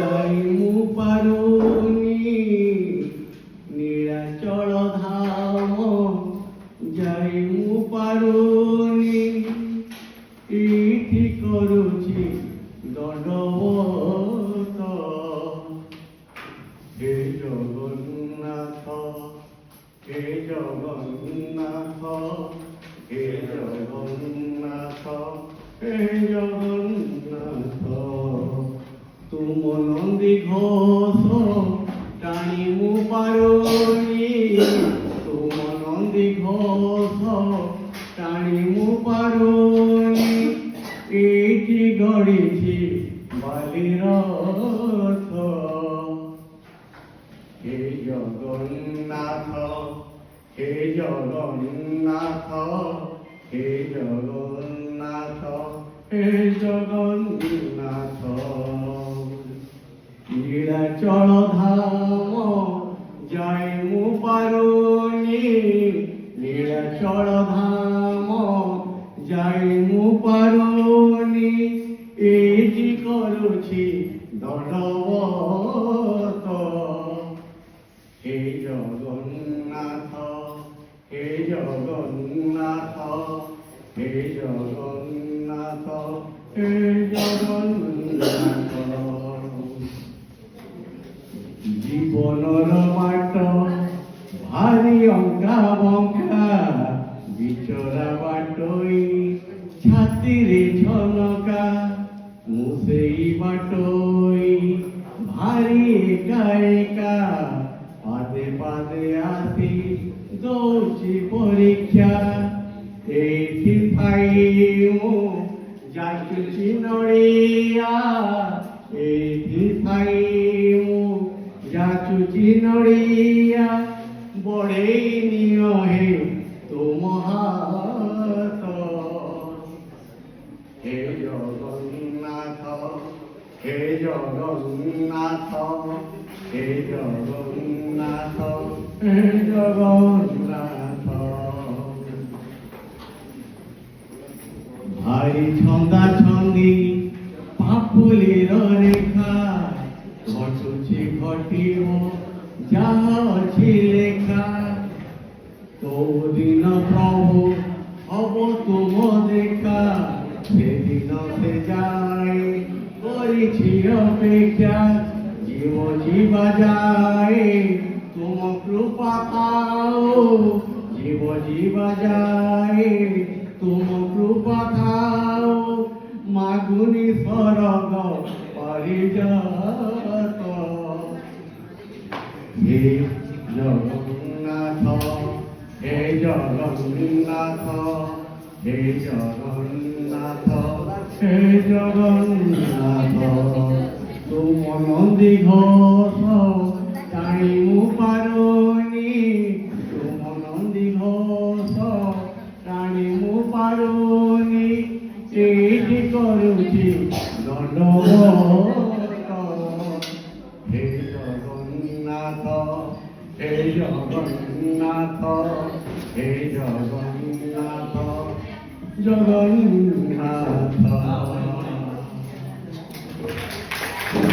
যাইমু পারুনি নীଳାଚଳ ଧାମ যাইমু পারুনি ଏଇଠି କରୁଛି ଦଣ୍ଡବତ ହେ ଜଗନ୍ନାଥ ହେ ଜଗନ୍ନାଥ ହେ ଜଗନ୍ନାଥ ହେ ଜଗନ୍ନାଥ ତୁମ ନନ୍ଦୀ ଘୋଷ টানি মু পারুনি তুম নন্দী ঘোষ টানি মু পারুনি এইটি গড়িছি বালিরথ হে জগন্নাথ হে জগন্নাথ হে জগন্নাথ হে জগন্নাথ নীଳାচଳ ধাମ যাইমু পারুনি নীଳାচଳ ধাମ যাইমু পারুনি এইটি କରୁଛି দণ্ডবত হে জগন্নাথ হে জগন্নাথ হে জগন্নাথ হে জগন্নাথ জীবনর মাট ভারি অঙ্কা বঙ্কা বিচরা বাটই ছাতিরে ঝলকা মু সেই বাটই ভারি একা একা পাদে পাদে আসি দৌছি পরীক্ষা এইটি ଥାଇ ମୁଁ ଯାଚୁଛି ନଡ଼ିଆ এইটি ଥାଇ ମୁଁ যাচুছি নড়িয়া বড়েই নিয় হে তুম হাত হে জগন্নাথ হে জগন্নাথ হে জগন্নাথ হে জগন্নাথ ভারী ছন্দা ছন্দি পাপুলির রেখা ঘটুছি ঘটিব যাহা ଅଛି লেখা দিন প্রভু হব তুম দেখা সেদিন সে যায় করেছি অপেক্ষা জীব জীবা যায় তুম কৃপা পাও জীব জীবা যায় তুম কৃপা খাও মাগুনি স্বর্গ পারিজাত হে জগন্নাথ হে জগন্নাথ হে জগন্নাথ হে জগন্নাথ তুম নন্দী ঘোষ টাଣିমু পারুনি তুম নন্দী ঘোষ টাଣିমু পারুনি এইটি କରୁଛି দণ্ডবত হে জগন্নাথ হে জগন্নাথ হে জগন্নাথ জগন্নাথ